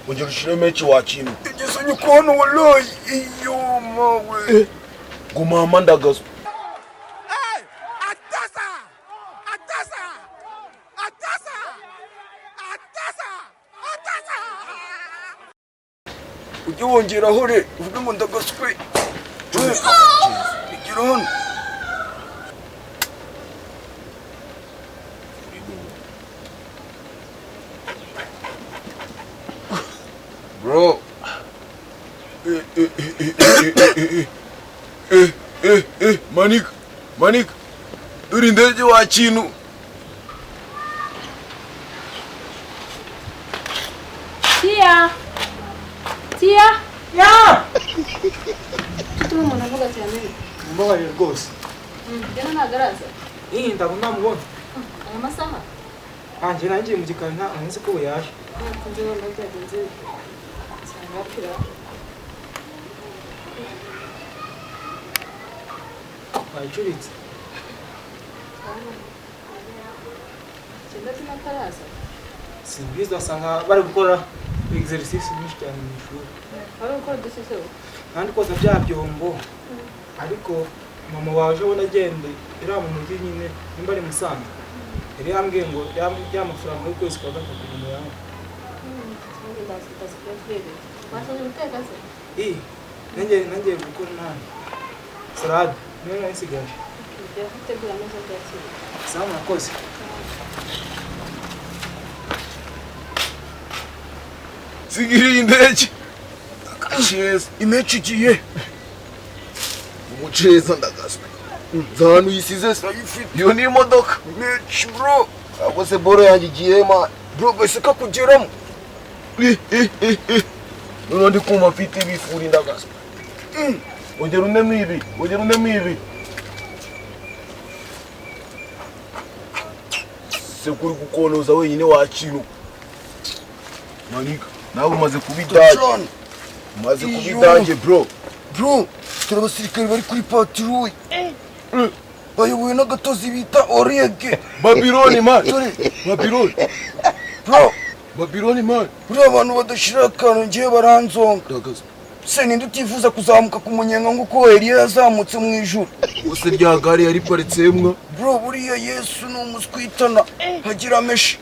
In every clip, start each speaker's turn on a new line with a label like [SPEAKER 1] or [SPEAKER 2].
[SPEAKER 1] ongera ushire mechi wa kintu
[SPEAKER 2] igisonye kono wallahi iyo mawe
[SPEAKER 1] ngo mama ndagazo
[SPEAKER 2] ujye wongeraho re uvuge ngo ndagaswe igira hano
[SPEAKER 1] bro manik uri ndege wa kintu
[SPEAKER 3] Tia
[SPEAKER 4] ya
[SPEAKER 3] tumu mwana mboga cyane
[SPEAKER 4] mboga rwose
[SPEAKER 3] jana nagaraza
[SPEAKER 4] ndabona namubona
[SPEAKER 3] aya masaha
[SPEAKER 4] anje nangiye mu gikari nta umunsi ko yaje
[SPEAKER 3] kunje wenda byagenze cyangwa
[SPEAKER 4] bayicuritse
[SPEAKER 3] cyenda tinataraza
[SPEAKER 4] simbizi basanga bari gukora exercice nyinshi cyane mu ishuri
[SPEAKER 3] ari uko duseseho
[SPEAKER 4] kandi koza bya byombo ariko mama waje ubona agende ira mu mujyi nyine nimba ari Musanze yari yambwiye ngo y'amafaranga y'ukwezi kwa gatatu mu yawe nanjye gukora nabi salade niyo nasigaje sawa murakoze
[SPEAKER 1] sigiri indege akasheza imechi igiye umuceza ndagaswe zanu yisize sayifite iyo ni imodoka mechi bro agose boro yanjye igiye ma bro bese kakugeramo nundi kuma afite bifuri ndagaswe ongera unemo ibi se kuri gukonoza wenyine wa kintu manika nawe umaze kubidanje bro turi abasirikare bari kuri patrouille bayobowe n'agatozi bita Orege Babyloni man Babyloni man uri abantu badashira akantu ngiye baranzonga se ninde utifuza kuzamuka ku munyenga nguko Eliya yazamutse mu ijuru use rya gare yari paritsemwa bro buriya Yesu ni umuswitana hagira meshi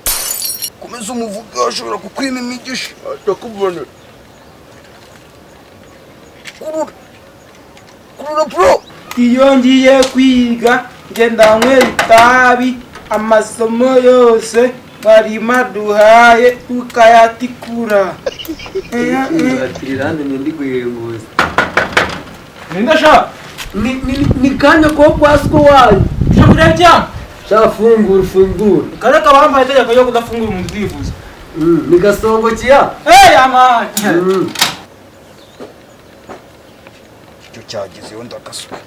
[SPEAKER 1] komeza umuvuga ashobora kukwima imigisha atakubona kurura bro
[SPEAKER 4] iyo ngiye kwiga ngenda nywera itabi amasomo yose barima duhaye tukayatikura
[SPEAKER 5] atirande ndi guhembuza
[SPEAKER 4] ndasha
[SPEAKER 5] ni kanya ko kwasko wayo
[SPEAKER 4] shakura cyane
[SPEAKER 5] fungura
[SPEAKER 4] kare kabambaye itegeko yo kudafungura umuntu twifuza
[SPEAKER 5] ni gasongo kiya
[SPEAKER 4] amani
[SPEAKER 2] icyo cyagize yo ndagaswe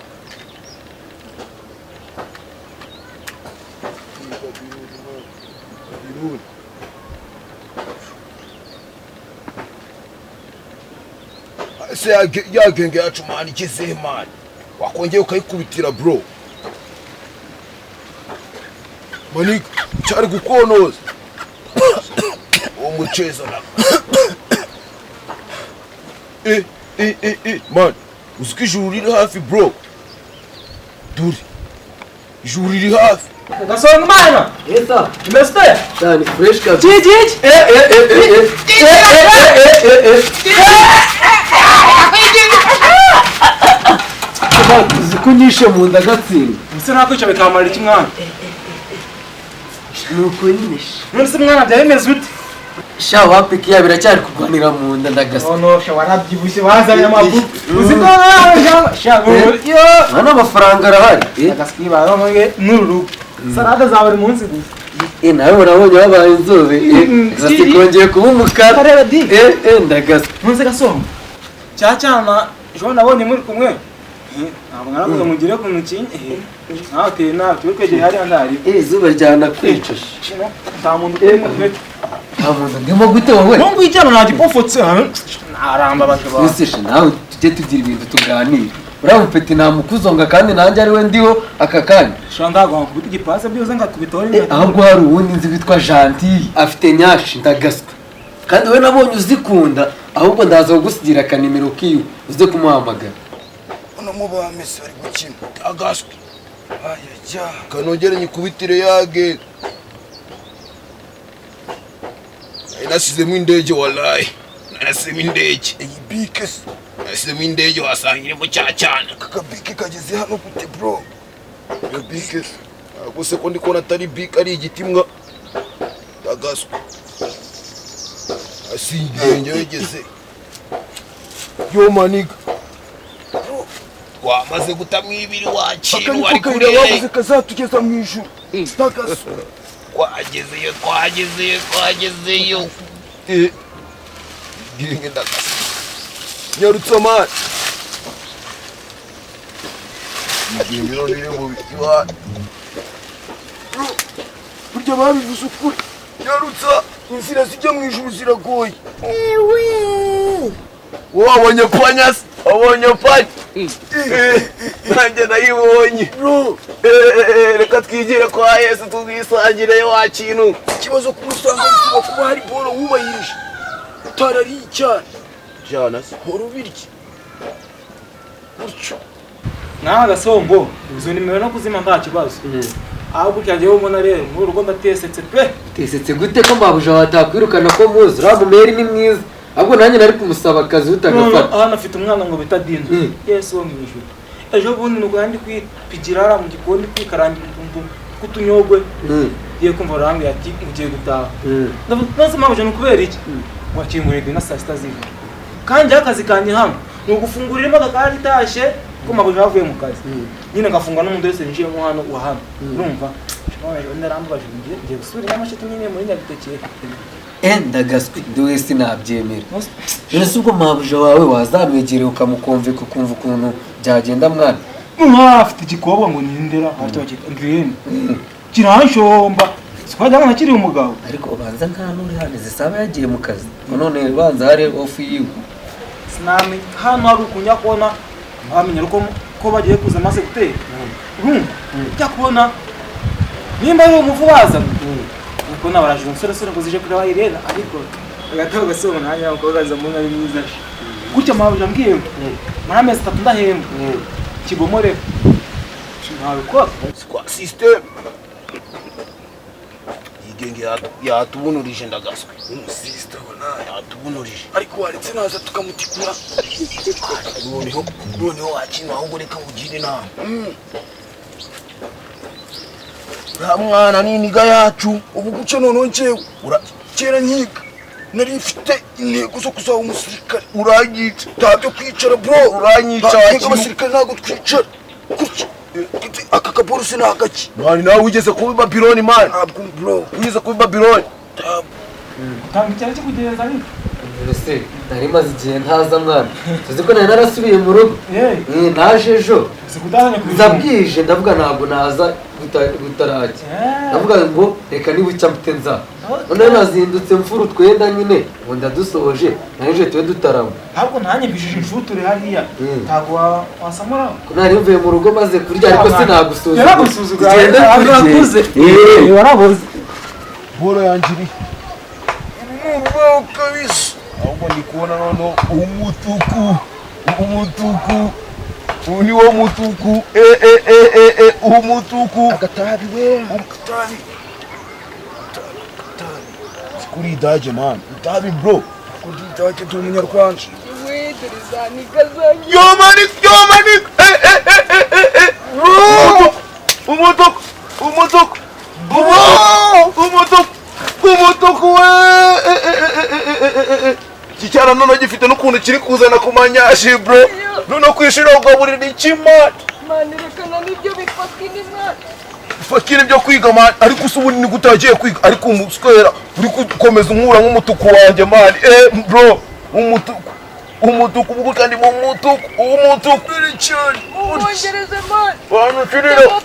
[SPEAKER 1] se yagenge yacu mani ikizehe mani wakongeye ukayikubitira bro manika cyari gukonoza uwo muceza man uziko ijuru riri hafi bro duri ijuru riri hafi
[SPEAKER 4] gasongo mana
[SPEAKER 5] esa
[SPEAKER 4] imeste
[SPEAKER 5] cyane fresh ka
[SPEAKER 4] jiji
[SPEAKER 5] zikunyishe mu nda gatsinda
[SPEAKER 4] ese nakwica bikamara iki mwana
[SPEAKER 5] nuko nyine
[SPEAKER 4] none mwana byabimeze ute
[SPEAKER 5] sha wapikiya biracyari kurwanira mu nda ndagasa
[SPEAKER 4] no sha warabyibushye wazanye amavuta uziko sha
[SPEAKER 5] hano amafaranga arahari
[SPEAKER 4] ndagaskiba romoye nururugo salade za buri munsi gusa
[SPEAKER 5] nawe urabonye wabaye inzobe zasikongeye kuba umukara ndagasa
[SPEAKER 4] munsi gasongo cyana jo nabonye muri kumwe ntabwo naravuga mugire ku mukinyi nawe te nawe twegeye hari andari
[SPEAKER 5] izuba ryana kwicusha
[SPEAKER 4] nta muntu kumwe
[SPEAKER 5] ndimo gute wowe
[SPEAKER 4] ngo ijyana nta gipofotse naramba bashobora
[SPEAKER 5] usishe nawe tujye tugira ibintu tuganira uraho peti namukuzonga kandi nanjye ari we ndiho aka kanya
[SPEAKER 4] shanda kubita igipase byose ngakubitore
[SPEAKER 5] ahubwo hari uwundi nzi witwa Gentil afite nyashi ndagaswe kandi we nabonye uzikunda ahubwo ndaza kugusigira akanimero kiwe uze kumuhamagara.
[SPEAKER 1] Ono mu bamese bari gukina agaswe ayajya kanongere nyikubitire yage nasizemo indege wallahi nasizemo indege iyi bike nasizemo indege wasangire mu cyacana kakabike kageze hano gute bro iyo bike aguse ko ndikona atari bike ari igitimwa agaswe asingenge wegeze yo maniga wamaze gutamwibiri wakira wari kure wabuze kazatugeza mu ijuru tagaso twagezeyo ginge ndagasa nyarutsa man ginge no nire mu bikiwa burya babivuze ukuri nyarutsa inzira zijya mu ijuru ziragoye wabonye panyasi wabonye panya nanjye nayibonye reka twigire kwa Yesu tuzisangire wa kintu ikibazo kumusanga bisaba kuba hari boro wubahirije utarari cyane jana se horubirye gutyo
[SPEAKER 4] naha gasombo izo nimero no kuzima nta kibazo ahubwo cyagiye ubona rero mu rugo ndatesetse pe
[SPEAKER 5] tesetse gute ko mabuja watakwirukana ko muzi ramumeri ni mwiza ahubwo nanjye nari kumusaba akazi utagafata
[SPEAKER 4] hano afite umwana ngo bita Dinzo Yesu wo mwijuru ejo bundi nuko yandi kwipigira ara mu gikoni kwikarangira kutunyogwe ye kumva rangi ati ugiye gutaha ndavuze mabuja nukubera iki wakingurira na saa sita z'ijoro kandi akazi kanje hano nugufungurira imodoka itashe ko mabuja bavuye mu kazi nyine ngafungwa n'umuntu wese njiye mu hano wa hano urumva ndarambaje ngiye gusubira n'amashati nyine muri nyabitekeye ndagaswe ndiwe sinabyemera. Ese ubwo mabuja wawe wazamwegereye ukamukomveka ukumva ukuntu byagenda mwana afite igikobwa ngo nindera ngwene kiranshomba twajya nkakiri umugabo ariko ubanza nta nuri hane zisaba yagiye mu kazi none banza hari off yiwe sinami hano hari ukunya kubona bamenye ko bagiye kuza maze guteka cya kubona nimba ari umuvu waza uko nabaraje umusore ngo zije kureba Irene ariko agataho gasoma nanya ukogaza mu nari mwiza gutya mabuja mbwiye maramezi 3 ndahemba kibomore ntabwo
[SPEAKER 1] kwa system igenge yatubunurije ndagaswe system na yatubunurije ariko waretse naza tukamutikura noneho wakinwa ahubwo reka ugire inama mwana n'iniga yacu ubu guca noneho njyewe kera nkiga nari mfite intego zo kuzaba umusirikare uranyica ntabyo kwicara bro uranyica abasirikare ntabwo twicara gutya aka kaborusi ni agaki mani nawe ugeze kuba Babyloni mani ntabwo bro ugeze kuba Babyloni
[SPEAKER 4] ntabwo cyane cyo kugereza ariko
[SPEAKER 5] ese nari maze igihe ntaza mwana tuzi ko nari narasubiye mu rugo naje ejo ndabwije ndavuga ntabwo naza gutarajya ndavuga ngo reka niba ucyamute nza none nazindutse mfuru twenda nyine ngo ndadusohoje naje tuwe dutarama
[SPEAKER 4] ahubwo ntanye mbishije inshuture hariya ntabwo wasamura
[SPEAKER 5] ko nari mvuye mu rugo maze kurya ariko sinagusuzuga
[SPEAKER 4] yaragusuzuga arakuze waraboze
[SPEAKER 1] boro yanjiri kabisa ahubwo ndi kubona noneho umutuku uni wo mutuku umutuku agatabi we agatabi kuri daje man dabi bro kuri daje tu munyarwanda we derizani gazanyi yo mani umutuku we kicyara none gifite n'ukuntu kiri kuzana kumanyashi bro none kwishira ugaburira ikimana
[SPEAKER 3] mani rekana nibyo bifakini mwana
[SPEAKER 1] fakini byo kwiga man ariko usubu ni gutagiye kwiga ariko umuswera uri gukomeza unkura nk'umutuku wanjye man bro umutuku buko kandi mu umutuku iri cyane
[SPEAKER 3] wongereze mani
[SPEAKER 1] bantu kiriro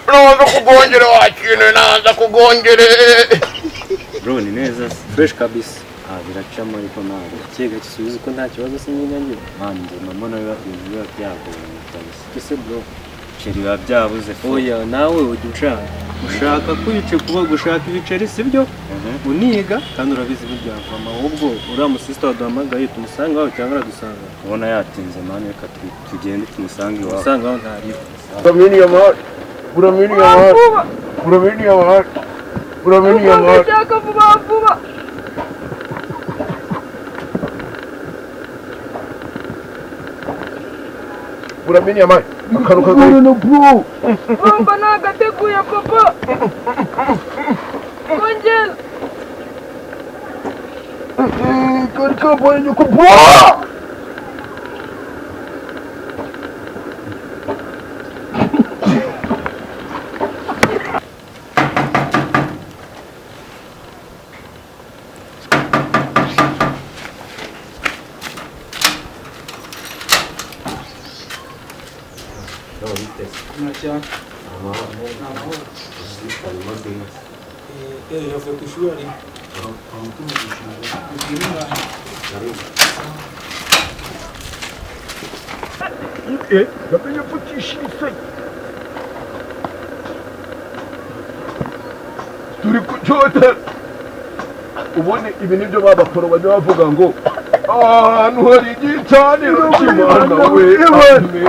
[SPEAKER 1] naza kugongera wakine naza kugongere
[SPEAKER 6] bro ni neza fresh kabisa biracamo ariko nawe cyega kisubiza ko nta kibazo sinyangira manje mama nawe ibintu byago kabisa kise bro ibiceri biba byabuze. Oya nawe ujya ushaka kwice kuba gushaka ibiceri sibyo uniga kandi urabizi n'ibyavamo ahubwo uriya musista waduhamagaye tumusangaho cyangwa aradusanga ubona yatinze mani reka tugende tumusange iwawe usangaho ntariho
[SPEAKER 2] Uramenya amahoro uramenya amahoro uramenya amahoro uramenya amahoro
[SPEAKER 3] Ndashaka vuba vuba.
[SPEAKER 2] uramenya amahoro akantu kagari
[SPEAKER 1] no bro
[SPEAKER 3] Urumva nagateguye papa. Kongera.
[SPEAKER 1] kari kambaye nyoko bro
[SPEAKER 4] yavuye ku ishuri ari
[SPEAKER 1] namenye mvugishiriza turi kucyota ubone ibi nibyo babakora bajya bavuga ngo ahantu hari igicaniro cy'Imana we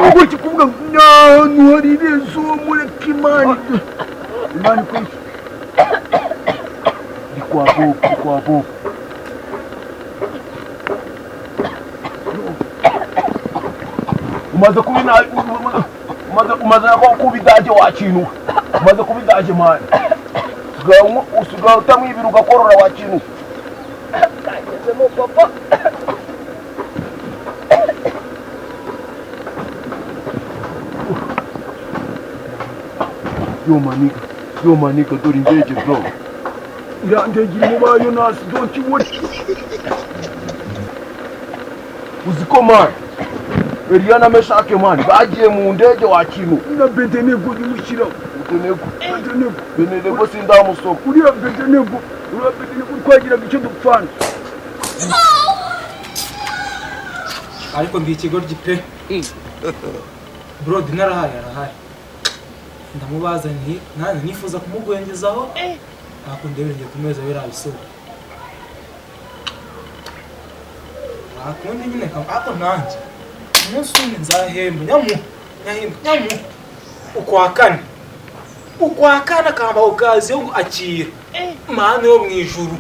[SPEAKER 1] ubwo kikuvuga ahantu hari rezo mureka Imana Imana kwisi ni kwa Bob umaze kubidaje wakintu umaze kubidaje mani usigaye utamwibira ugakorora wakintu kagezemo papa yo maniga dore indege bro iriya ndege iri mu bayo nasi don't you worry uziko mani Eliya na Meshake mani bagiye mu ndege wakintu na Bedenego nimushyiraho Bedenego sindamusoko uriya Bedenego twagiraga icyo dupfana
[SPEAKER 4] ariko ndi ikigoryi pe bro dinarahaye arahaye ndamubaza nti nanjye nifuza kumugwengezaho ariko ndebereye ku meza birabisoko akundi nyine ako nanjye umunsi umwe nzahemba nyamu ukwa kane akamba ukazi yo akira mana yo mu ijuru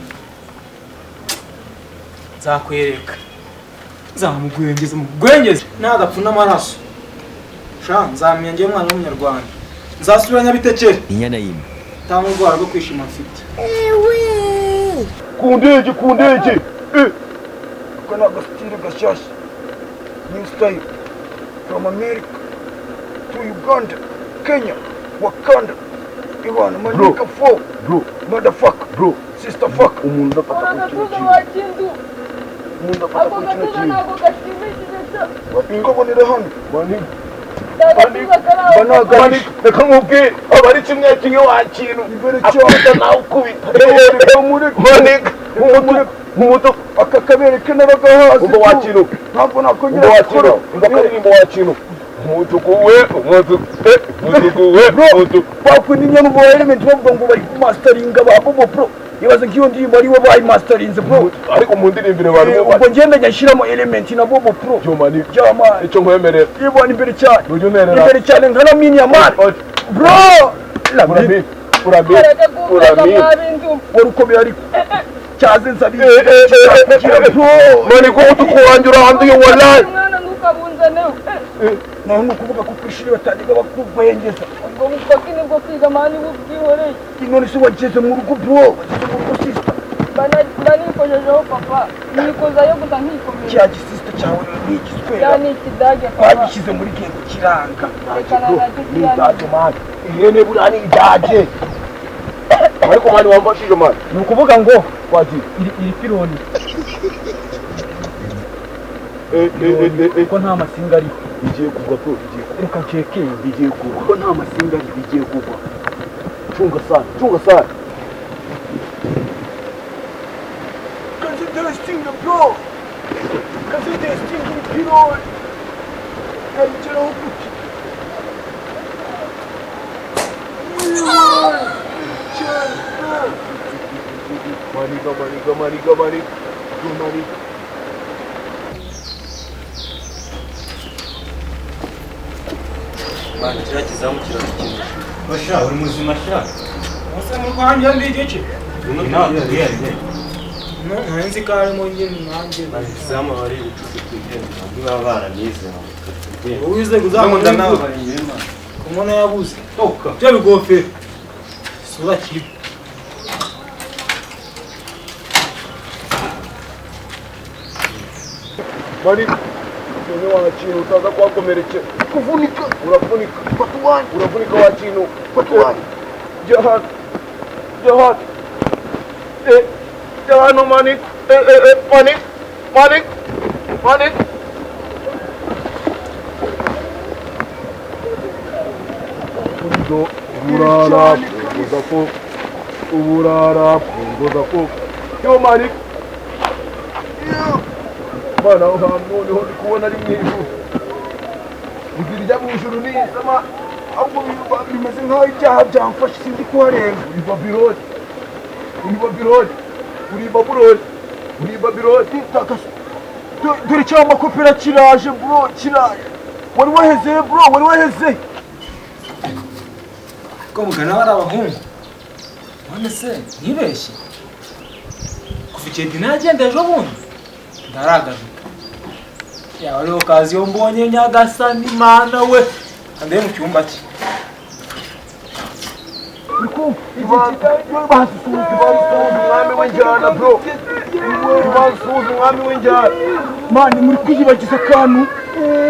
[SPEAKER 4] nzakwereka nzamugwengeza mugwengeze nagapfu n'amaraso sha nzamyenge umwana w'umunyarwanda nzasubira Nyabitekere
[SPEAKER 7] inyana yimwe
[SPEAKER 4] tamurwara rwo kwishima mfite
[SPEAKER 1] ku ndege ko n'agasitire gashyashya new style from America to Uganda Kenya Wakanda Imana manika fo bro motherfucker bro sister fuck umuntu ndapata ku kintu umuntu ndapata ku kintu wapinga bonera hano bani banaga reka nkubwire abari kimwe wakintu imbere cyo nawe ukubita manika umuto akakabereke n'abagahazi ubwo wakintu ntabwo nakongera gukora ndakaririmbo wakintu bakuninya n'ubu element bavuga ngo bari masteringa ba Bobo Pro ibaze nk'iyo ndirimbo ari bo bayi masterinze bro ariko mu ndirimbire bari ubwo ngenda nyashyiramo element na Bobo Pro cyomani icyo nkwemerera ibona imbere cyane nkana mini ya man bro urami warukomeye ariko cyaze nsabi mani ko utukuwanjura handuye wallahi naho nukuvuga ko kwishuri batangiga bakuvengeza
[SPEAKER 3] ubwo bufaki nibwo kwiga mani bubwihoreye
[SPEAKER 1] none se wageze mu rugo bro sister
[SPEAKER 3] banikojejeho papa nikozayo gusa nkikomeye
[SPEAKER 1] cya gisista cyawe n'igiswera
[SPEAKER 3] ni ikidage papa
[SPEAKER 1] bagishyize muri gendo kiranga ni idage mani ihene buriya ni idage ariko mani wambashije mani ni ukuvuga ngo wagiye iri pironi ko nta masinga ariho bigiye kugwa bro reka nsheke bigiye kugwa ko nta masinga ariho bigiye kugwa chunga sana kazi testing bro kazi testing pironi kayicaraho kuti
[SPEAKER 6] Mwana kiriya kizamu kiradukinisha.
[SPEAKER 4] Basha uri muzima sha. Wase muri kwanjye ndi igice. Nzi ko harimo nyine nanjye.
[SPEAKER 6] Izamu ari ubucuti twigenda. Niba baranize ntabwo.
[SPEAKER 4] Uwize kuzamunda nawe. Umuntu yabuze. Toka. Byo bigofera. Sura kibi.
[SPEAKER 2] Bari Kwenye wachino utaza kwakomereche kuvunika uravunika patuani uravunika wachino patuani jahat jahat jahano manik manik manik manik Undo uburara punguza ko uburara punguza ko yo manik Bana uhamwe niho ndi kubona ari mwijuru Ugira ijya mwijuru nisama ahubwo bimeze nkaho ibyaha byamfashe sinzi kuharenga uri Babyloni takaso dore cyangwa kopera kiraje bro kiraje wari waheze
[SPEAKER 4] ko mugana bari abahungu none se ntibeshye kuva igihe dinagenda ejo bundi ndaragaje ya wari okazi yo mbonye nyagasani Imana we ande mu cyumba cye
[SPEAKER 2] Kuko umwami w'injyana bro umwami w'injyana mani muri kwiyibagiza akantu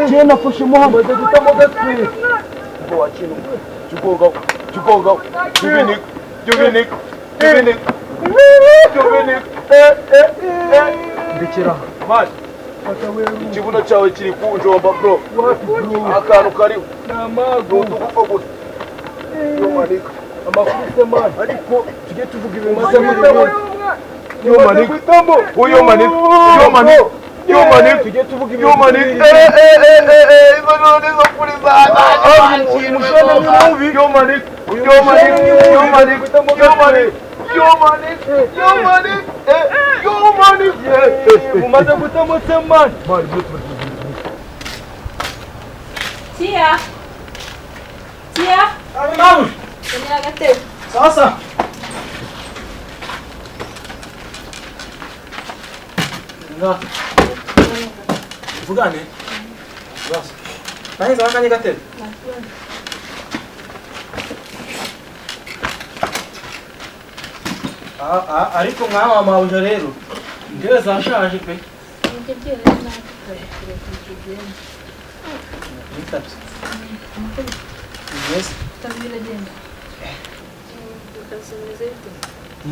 [SPEAKER 2] njyewe nafashemo hamaze gutamo gatwe ngo wakina Jugoga Juvinik ndekera mani ikibuno cyawe kiri kunjomba bro akantu kariho ntugupfa gusa yomanika amakuru se mani ariko tujye tuvuga ibintu maze muri yomanika tujye tuvuga ibintu izo none zo kuri zana yomanika umaze gutamutse mani
[SPEAKER 3] Tia!
[SPEAKER 4] Mamu
[SPEAKER 3] Kwenye agatebe.
[SPEAKER 4] sasa nga vugane sasa nani zanga gatebe ariko mwana mawuje rero ndewe zashaje pe Yes.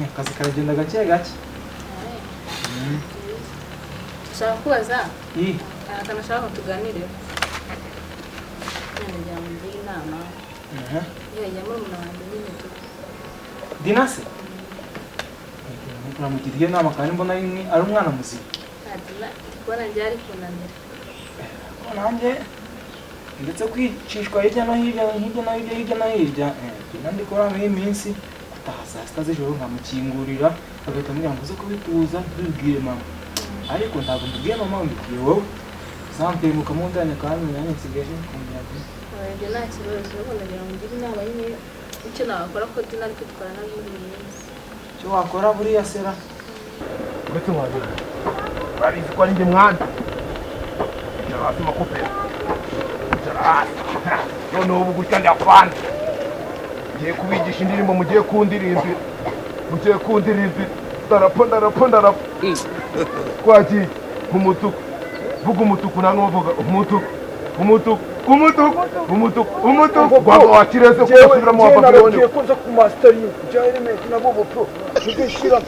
[SPEAKER 4] Akazi karagenda gake gake.
[SPEAKER 3] Ushaka kubaza? Akantu nashaka ko tuganireho. None njya muri inama. Yajya muri umuntu wanjye nyine tu.
[SPEAKER 4] Dinase? Turamugiriye inama kandi mbona ari umwana muzima.
[SPEAKER 3] Adila, kubona njye ari kunanira.
[SPEAKER 4] Nanjye ndetse kwicishwa hirya no hirya nandi kora muri iminsi gutaha saa sita z'ijoro nkamukingurira agahita ambwira ngo uze kubituza ntubibwire mama ariko ntabwo mbibwiye mama mbibwiye wowe zampemuka mu ndanya kandi nanjye nsigaje kumyagira
[SPEAKER 3] Njye nta kibazo ubona ngira ngo ngire inama nyine icyo nakora ko Dina ari kwitwara nabi muri iyi minsi
[SPEAKER 4] icyo wakora buriya sera
[SPEAKER 2] uretse wanjye urabizi ko ari njye mwana hasi makopera noneho ubu gutya ndafana ngiye kubigisha indirimbo mugiye kundiririmbira ndarapa twagiye umutuku vuga umutuku nangwa bavuga umutuku rwanda wakireze kugasubira mu Babyloni ngiye kuza ku mastering bya element na bobo pro ngishyira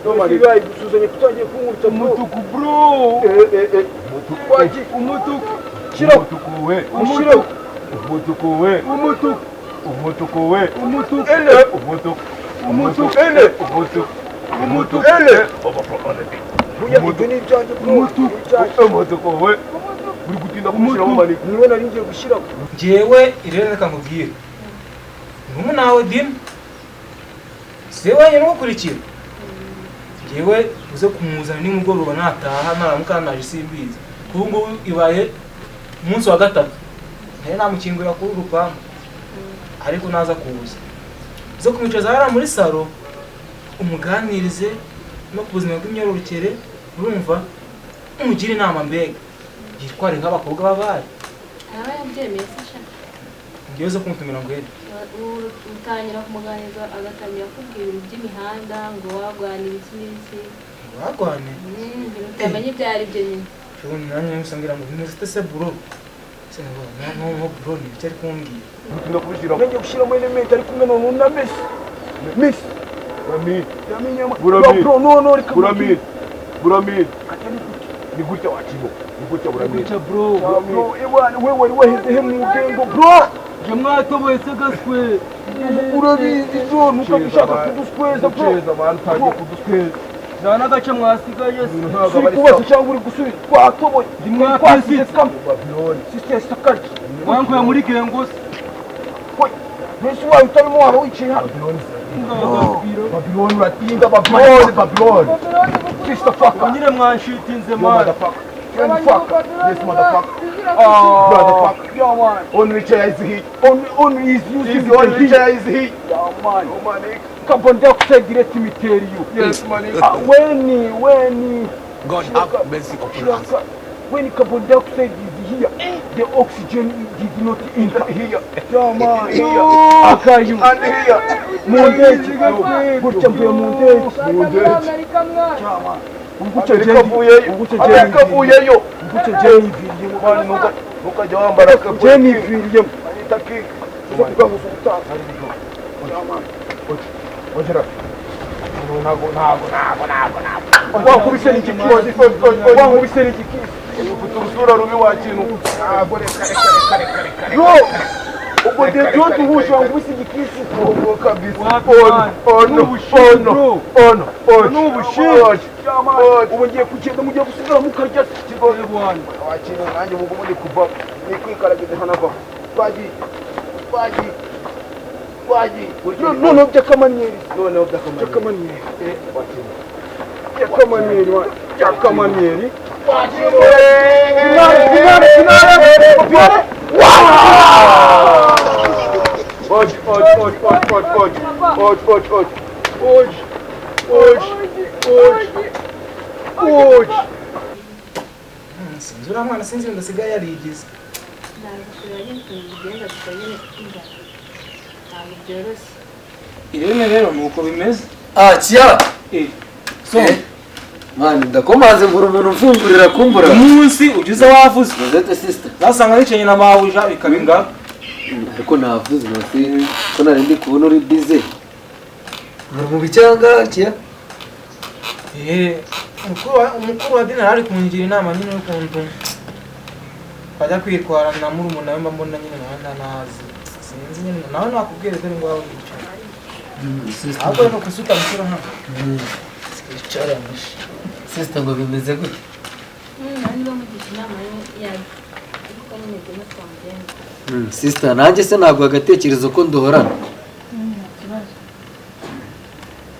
[SPEAKER 2] Yomanika gusuzanya kutangiye kumurika umutuku bro umutuku shira umutuku uri gutinda kumushyira mu manika niwe nari ngiye gushyira
[SPEAKER 4] njyewe irene reka nkubwire n'umwe nawe dini se wenyine ukurikira yewe uze kumuzana nimugoroba nataha naramuka naje simbizi kuko ngo ibaye umunsi wa gatatu naye namukingurira kuri urupangu ariko naza kuza zo kumwicaza hara muri salo umuganirize no ku buzima bw'imyororokere urumva umugira inama mbega yitware nk'abakobwa b'abari
[SPEAKER 3] aba yabyemeye se sha
[SPEAKER 4] ngiye zo kumutumira ngo yere
[SPEAKER 3] utangira kumuganiriza agatangira kubwira ibintu by'imihanda ngo wagwanira iki n'iki
[SPEAKER 4] wagwane
[SPEAKER 3] utamenya ibyo ari byo nyine
[SPEAKER 4] ubu nanjye musangira ngo bimeze se bro se no bro ni cyari kumbwira
[SPEAKER 2] Ntutinda kubishyira ngiye gushyiramo element ari kumwe na Miss Buramid ni gutya wakibo ni gutya Buramid
[SPEAKER 1] bro wewe wari wahezehe mu mugengo bro
[SPEAKER 6] je mwatoboye se gaswe
[SPEAKER 1] urabizi bro nukabishaka kuduskweza bro
[SPEAKER 2] abantu tagiye kuduskweza
[SPEAKER 6] nta n'agace mwasigaye
[SPEAKER 1] uri kubaza cyangwa uri gusubiza twatoboye
[SPEAKER 6] mwapisi
[SPEAKER 1] Babylon sister sakarki
[SPEAKER 6] wankuye muri gengo
[SPEAKER 1] Yesu wawe utarimo waba wicaye hano Babylon uratinda Babylon sister fucker
[SPEAKER 6] nyine mwanshitinze
[SPEAKER 1] Yo,
[SPEAKER 6] man
[SPEAKER 1] motherfucker. Yes, motherfucker. Motherfucker. Yo, man. Only chair is heat. Only is using the only chair is heat. Yo, man. Oh, man. Carbon dioxide direct cemetery you. Yes, man. When God have mercy upon us. When carbon dioxide is here, the oxygen did not enter here. Yo, man. Here. Akayu. And here. Mundeji. Gutya mvuye Mundeji. Yo, man. Amerika vuyeyo nukajya wambara jeniviriye wakubise n'igikisi ufite urusura rubi wakintu ubwo de don't wish wakubise igikisi kabisa ubu ngiye kugenda mugiye gusigara mukarya kigoye bwana wakintu nanjye ubwo muri kuva ni kwikaragiza hanava baji none by'akamanyeri by'akamanyeri
[SPEAKER 4] sinzi uriya mwana sinzi wenda asigaye yarigize irene rero ni uko bimeze
[SPEAKER 5] kiya
[SPEAKER 4] so
[SPEAKER 5] mani ndakomaze mbura umuntu umfungurira kumbura
[SPEAKER 4] umunsi ugize wavuze
[SPEAKER 5] Rosette sister
[SPEAKER 4] zasanga yicaye na mabuja bikaba ingabo
[SPEAKER 5] ariko navuze nasi ko nari ndi kubona uri busy mu bicyanga kiya
[SPEAKER 4] umukuru wa dini ari kungira inama nyine y'ukuntu bajya kwitwara na murumuna we mbona nyine nazi sinzi nyine nawe nakubwira dore ngo wawe yicara ahubwo reka kusuka mukuru hano yicara
[SPEAKER 5] sister ngo bimeze gute
[SPEAKER 3] nani bamugisha inama yayo ariko nyine demo twamugenza
[SPEAKER 5] sister nanjye se ntabwo agatekerezo ko nduhorana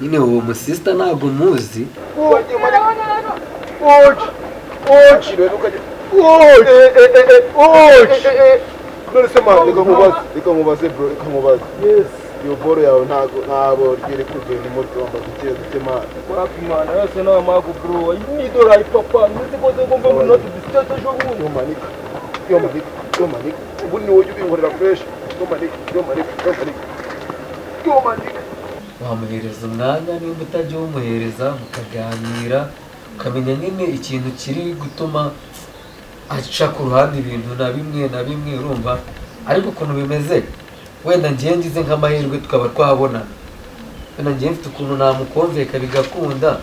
[SPEAKER 5] nyine uwo musista ntabwo muzi
[SPEAKER 2] none se man reka mubaze bro reka mubaze iyo boro yawe ntabwo ryiri kugenda imoto wambaye duke man
[SPEAKER 6] Imana yose nawe magu bro idora papa nzi ko ngomba muri not distate jo bundi
[SPEAKER 2] yo manika ubu ni wowe ubinkorera fresh yo manika
[SPEAKER 5] wamuhereza umwanya niba utajya umuhereza mukaganira ukamenya nyine ikintu kiri gutuma aca ku ruhande ibintu na bimwe urumva ariko ukuntu bimeze wenda ngiye ngize nk'amahirwe tukaba twabonana wenda ngiye mfite ukuntu namukumveka bigakunda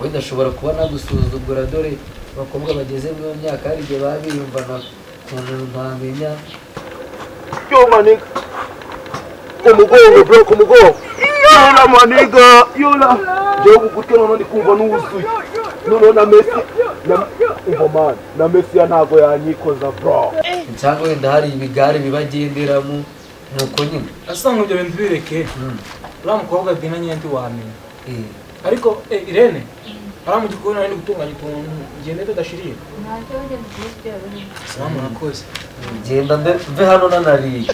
[SPEAKER 5] wenda ashobora kuba nagusuzugura dore abakobwa bageze mu myaka hari igihe baba biyumvana ukuntu ntamenya
[SPEAKER 2] yo manika kumugongo yola maniga yola je gukutse none ndi kumva n'uzuye none na Messi ntago yanyikoza bro
[SPEAKER 5] cyangwa wenda hari ibigare bibagenderamo nuko nyine
[SPEAKER 4] asanga ibyo bintu bireke uriya mukobwa Dina nyine ntiwamenya ariko Irene hariya mu gikoni nari gutunganya utuntu ngende tudashiriye
[SPEAKER 3] ntacyo ugenda ukubishyira buri
[SPEAKER 4] salamu murakoze
[SPEAKER 5] genda mve hano nanariye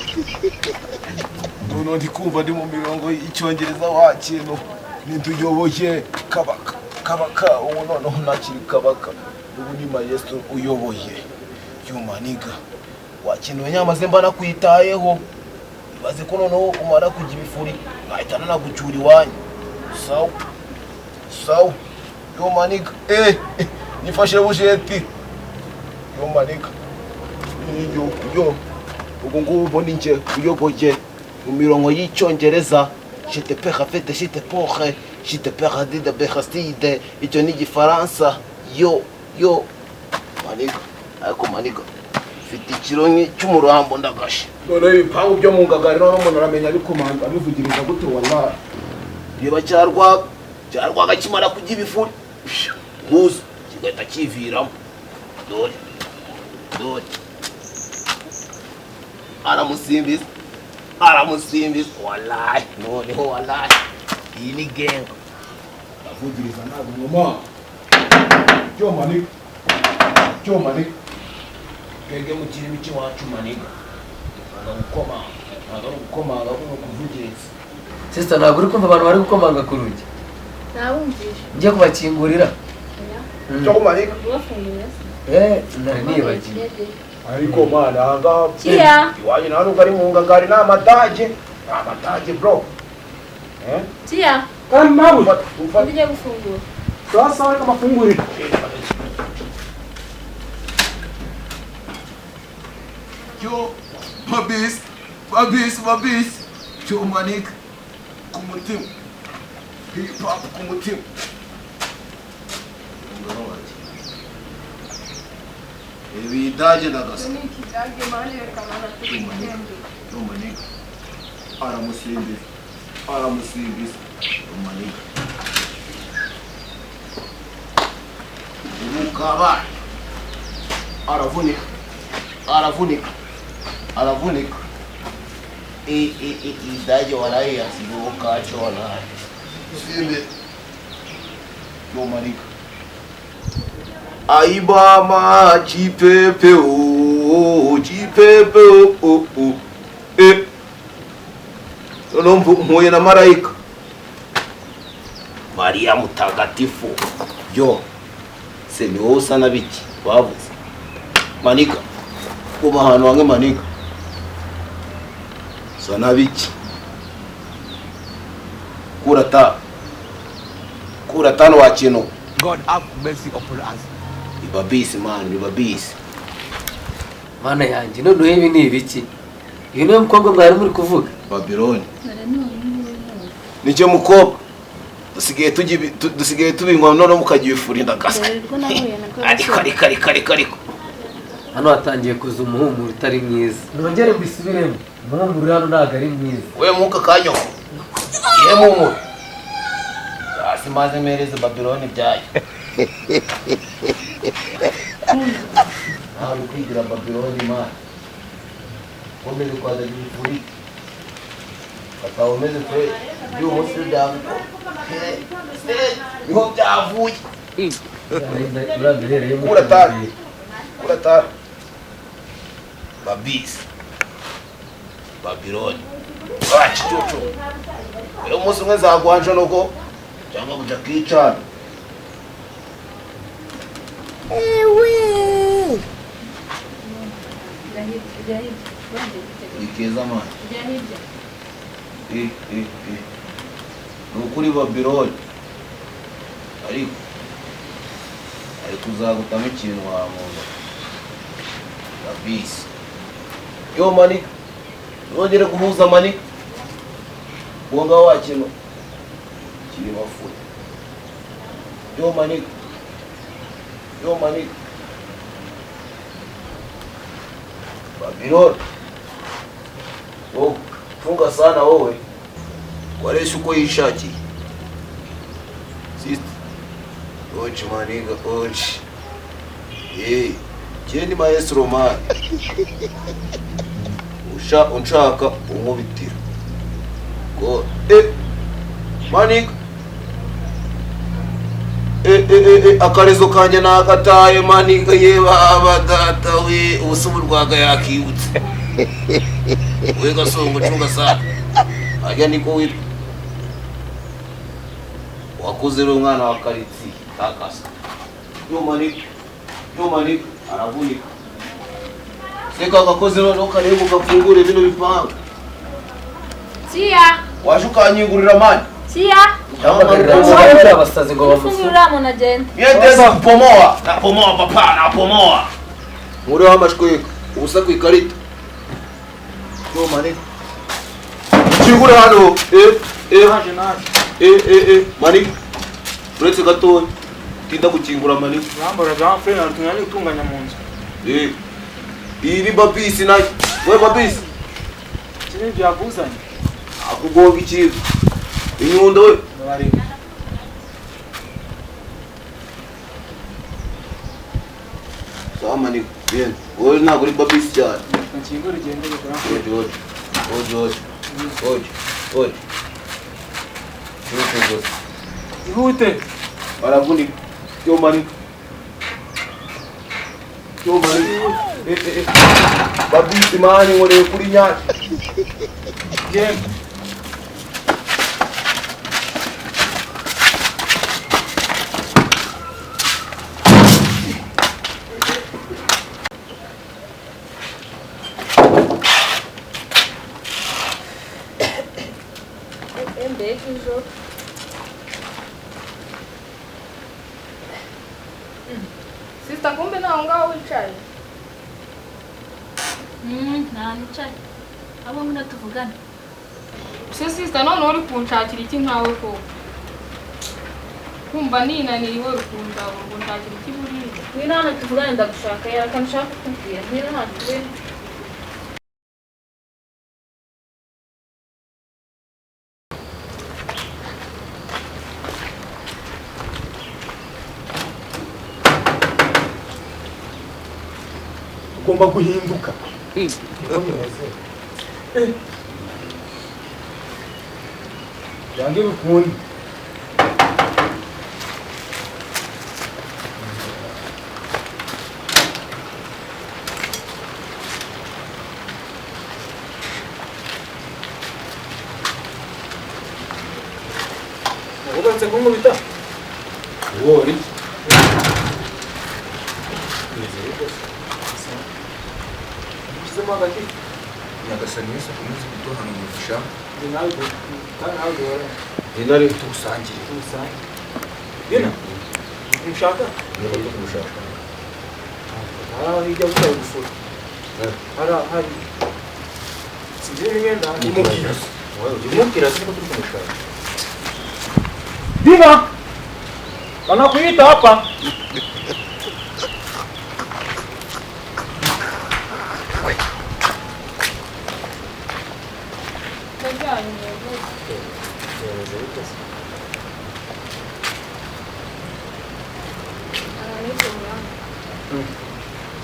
[SPEAKER 2] noneho ndi kumva ndi mu mirongo y'icyongereza wa kintu nituyoboye kabaka ubu noneho ntakiri kabaka ubu ni maestro uyoboye yumaniga wakintu nyamaze mba nakwitayeho ibaze ko noneho umara kujya ibifuri nkahita nanagucyura iwanyu sawa yumaniga nifashe bujeti yumaniga yo ubu ngubu ni njye uyoboye mu mirongo y'icyongereza je te père fait je te porte je te père de berastide icyo ni igifaransa yo maniga ariko maniga mfite ikironyi cy'umurambo ndagashe noneho ibipangu byo mu ngagari noneho umuntu aramenya bikomanga abivugiriza gute wallahi reba cyarwaga kimara kujya ibifuri gusa kigahita kiviramo dore aramusimbiza wallahi noneho wallahi iyi ni genga avugiriza ntabwo ngoma cyo maniga twebwe mu kirimi cy'iwacu maniga ntabwo ari ugukomanga ahubwo kuvugiriza
[SPEAKER 5] sister ntabwo uri kumva abantu bari gukomanga ku rugi
[SPEAKER 3] ntabumvishe
[SPEAKER 5] ngiye kubakingurira
[SPEAKER 2] cyo maniga
[SPEAKER 3] ubafungurira
[SPEAKER 5] nari nibagiwe
[SPEAKER 2] ariko mana ahangaha
[SPEAKER 3] Tia
[SPEAKER 2] iwanyu nta nubwo ari mu ngagari ni amatage bro
[SPEAKER 3] Tia
[SPEAKER 4] kandi mabuja
[SPEAKER 3] ugiye gufungura
[SPEAKER 4] sasa reka mafungurire
[SPEAKER 2] yo babis cyo maniga ku mutima hip hop ku mutima ibi daje ndagasa
[SPEAKER 3] ni ikidage mani reka mana tukigende
[SPEAKER 2] yo maniga aramusimbiza maniga umukaba aravunika idaje waraye asibuka chona simbe yo maniga aibama chipepe nono mpuye na marayika Maria mutagatifu yo se ni wowe usa na biki bavuze maniga kuba ahantu hamwe maniga usa na biki kuratano wa kintu
[SPEAKER 1] God have mercy upon us.
[SPEAKER 2] ibabisi man ibabisi
[SPEAKER 5] mana yanjye none ibi ni ibiki ibi niyo mukobwa mwari muri kuvuga
[SPEAKER 2] Babylon nicyo mukobwa dusigaye tubinywa none mukagiye ifurinda gasa ariko
[SPEAKER 5] hano hatangiye kuza umuhumuro utari mwiza nongere mbisubiremo umuhumuro hano ntabwo ari mwiza
[SPEAKER 2] we muka kanyo ye mumu hasi maze mereze Babylon byayo ntabwo kwigira Babylon man komeze kwaza gifuri atawomeze twe by'umunsi byavuko niho byavuye kuratari babisi Babylon wachichocho uyu munsi umwe zagwanja nuko cyangwa kuja kwicana ikeza mani nukuri Babylon ariko uzagutamo ikintu wamuntu babisi yo manika nongere guhuza manika wonga wa kintu kiri mafuta yo manika Babylon funga sana wowe waresha uko yishakiye sister ochi maniga ochi kiri ni maestro man unshaka unkubitira go manika akarezo kanje nakataye manika ye baba data we ubusubu Rwaga yakibutse we gasongo cunga sana ajya niko witwa wakuze ro mwana wa karitsi takasa yo manika aravunika seka gakoze no karego gafungure bino bipanga
[SPEAKER 3] Tia
[SPEAKER 2] waje ukanyigurira mani
[SPEAKER 3] Tia
[SPEAKER 5] abasazi ngo
[SPEAKER 3] bamufungura mu nagenda
[SPEAKER 2] yendeza kupomoa papa napomoa muri wa mashkweko ubusa ku ikarita yo manika kigure hano manika uretse gatoya tinda gukingura manika
[SPEAKER 4] Rambara grand frère natunyani utunganya mu nzu.
[SPEAKER 2] Ibi babisi na we babisi
[SPEAKER 4] Kine byakuzanye.
[SPEAKER 2] akugonga ikigo inyundo we
[SPEAKER 4] Bari.
[SPEAKER 2] sawa manika bien wowe ntabwo uri babisi cyane
[SPEAKER 4] Nkingo rigende grand
[SPEAKER 2] Oje.
[SPEAKER 4] Ihute.
[SPEAKER 2] Baravunika. Yo manika. Babisi mani ngore kuri nyaki.
[SPEAKER 4] Gem.
[SPEAKER 3] Beijo. Sista kumbe na ngaho wicaye.
[SPEAKER 7] Nta nicaye. Abo nguna tuvugana.
[SPEAKER 3] Sista none uri kunshakira iki nkawe ko? Kumva ninaniriwe rukunda ngo nshakira iki buriye.
[SPEAKER 7] Ngwino hano tuvugane ndagushaka yarakanshaka kubwira. Ngwino hano tuvugane.
[SPEAKER 2] Ugomba guhinduka. Yange bikundi.
[SPEAKER 4] Ubanze kunkubita.
[SPEAKER 2] Wori.
[SPEAKER 4] Sema gati.
[SPEAKER 1] Nyagasani Yesu akomeze kuduhana umugisha.
[SPEAKER 4] Nawe dora.
[SPEAKER 2] Dinari tusangiye.
[SPEAKER 4] Gena. Umshaka?
[SPEAKER 2] Niba tumushaka.
[SPEAKER 4] Hijya gutanga gufura. Hari. Sije ngenda
[SPEAKER 2] Nimubwira. Nimubwira siko turi kumushaka.
[SPEAKER 4] Diva. Wanakuita hapa.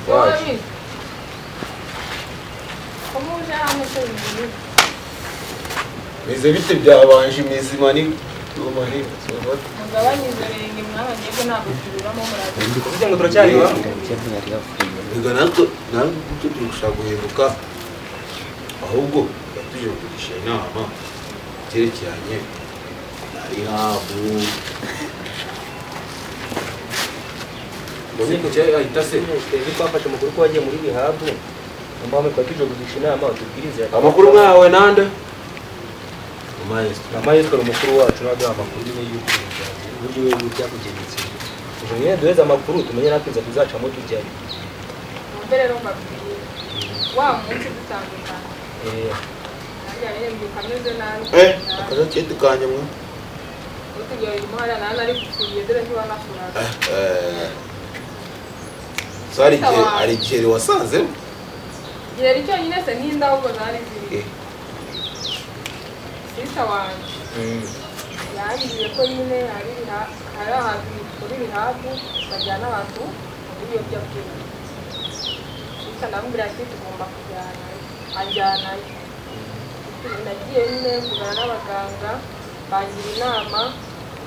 [SPEAKER 3] Waje. Como já ameshaje?
[SPEAKER 2] Meze bite byabanje imizi mani. Mani.
[SPEAKER 3] Mugabanyirize renge mwana ngiye ntabwo turiramo muraje.
[SPEAKER 4] Kugira ngo turacyari wa.
[SPEAKER 2] Ega natwe turashaka guhinduka ahubwo yatuje kugisha inama cyerekeranye ari habu Mbonye ko cyari ahita se
[SPEAKER 5] twafashe amakuru ko wagiye muri bihabu mpamvu twatuje kugisha inama utubwirize
[SPEAKER 2] amakuru mwawe nande
[SPEAKER 5] amayetwa umukuru wacu naduha amakuru y'uko uburyo we byakugendetse ejo nyine duheze amakuru tumenye natwe tuzacamo tujyayo
[SPEAKER 3] Mbere rero mbabwiye. Wa munsi dutandukana. Nanjye mbyuka meze nabi.
[SPEAKER 2] akaza cyete kanye mwe
[SPEAKER 3] Utugiye umuhara nana ari kufuriye dore ntiba nafura.
[SPEAKER 2] Sari ari kere wasanze
[SPEAKER 3] Yeri cyo nyine se ninda ahubwo zari ziri. Sista wanje. Yambwiye ko nyine hari ahantu kuri bihabu bajyana abantu muri iyo byakuri. Sista nambwira ati tugomba kujyana. anjyanayo nagiye nyine mvugana n'abaganga bangira inama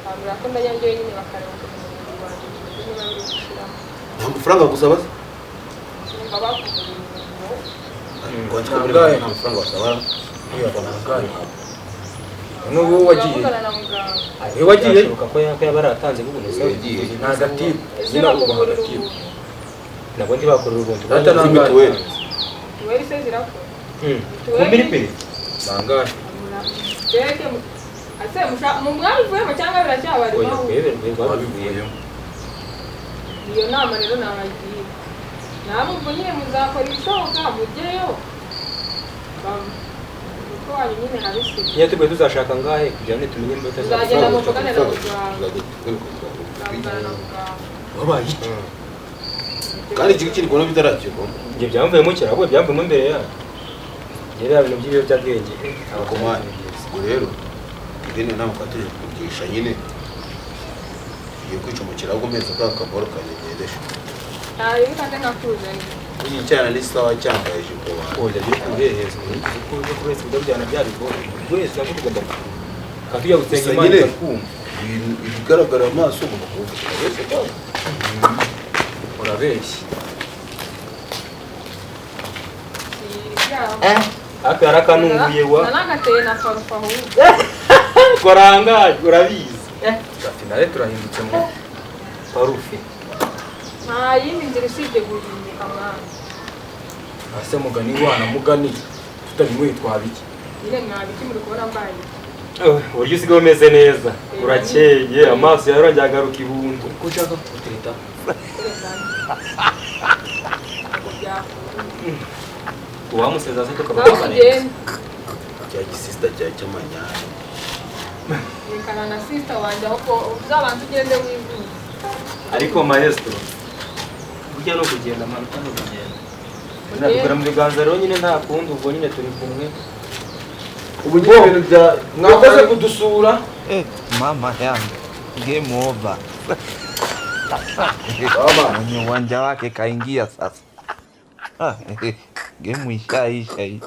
[SPEAKER 3] bambwira ko ndajyayo nyine bakareba ukuntu umubiri wanjye niba biri gushyiramo
[SPEAKER 2] nta mafaranga gusaba se
[SPEAKER 3] numva bakugura ibintu
[SPEAKER 2] nta mafaranga basaba n'ubu wagiye we wagiye
[SPEAKER 8] ko yaba aratanze nk'ubuntu
[SPEAKER 2] nta gatibu
[SPEAKER 3] nyine ubaha agatibu
[SPEAKER 8] nabo ntibakorera ubuntu
[SPEAKER 2] data nta mituweli
[SPEAKER 3] mituweli se zirakora
[SPEAKER 8] kumbi ni pere
[SPEAKER 2] bangahe
[SPEAKER 3] ase mu mwabivuyemo cyangwa biracyabarimo
[SPEAKER 2] babivuyemo
[SPEAKER 3] iyo nama rero nabagiye namwe ubwo nyine muzakora ibishoboka mujyeyo kuko wanyu nyine habisigaye
[SPEAKER 8] iyo tugwe tuzashaka ngahe kugira ngo tumenye imbuto
[SPEAKER 3] tuzagenda mu mvugane na muganga tuzavugana na muganga
[SPEAKER 2] wabaye iki kandi iki kiri kubona bitarakirwamo
[SPEAKER 8] ibyo byamvuyemo kirabo byamvuyemo imbere yayo rero ibintu by'ibiyobyabwenge
[SPEAKER 2] abakomani ubwo rero ideni nama katuje kugisha nyine tugiye kwicumukira ahubwo mezi akakaboro kanyegeresha
[SPEAKER 3] ntayo bikate nakuzanye
[SPEAKER 2] iyi cyana ni sawa cyambaye ijipo
[SPEAKER 8] oya byo kureheza kuko wese ndabyana byabigora wese nako tugomba katujya gusenga Imana kumva
[SPEAKER 2] ibigaragara amaso ugomba kuvuga wese kandi
[SPEAKER 8] urabeshya akara kanunguye wa
[SPEAKER 3] nanagateye na farufa ahubwo
[SPEAKER 8] korangaje urabizi finale turahindutse mu parufe
[SPEAKER 3] nta yindi nzira usibye guhinduka mwana
[SPEAKER 8] ase mugani wana mugani tutabimwe twabiki
[SPEAKER 3] nyine mwabiki muri kubona mbaye
[SPEAKER 8] uburyo usigaye umeze neza urakeye amaso yarongeye agaruka ibuntu ko ushaka kutereta uwamuseza se tukabakana
[SPEAKER 2] cya gisista cya cyamanyana
[SPEAKER 3] rekana na sister wanjye aho ko uzabanza ugende wivuze
[SPEAKER 8] ariko maestro burya no kugenda mpanuka no kugenda nakugura mu biganza rero nyine nta kundi ubwo nyine turi kumwe
[SPEAKER 2] ubu nyine ibintu bya
[SPEAKER 8] mwakoze kudusura
[SPEAKER 1] mama yangu game over mwenye uwanja wake kaingia sasa game ishaisha hii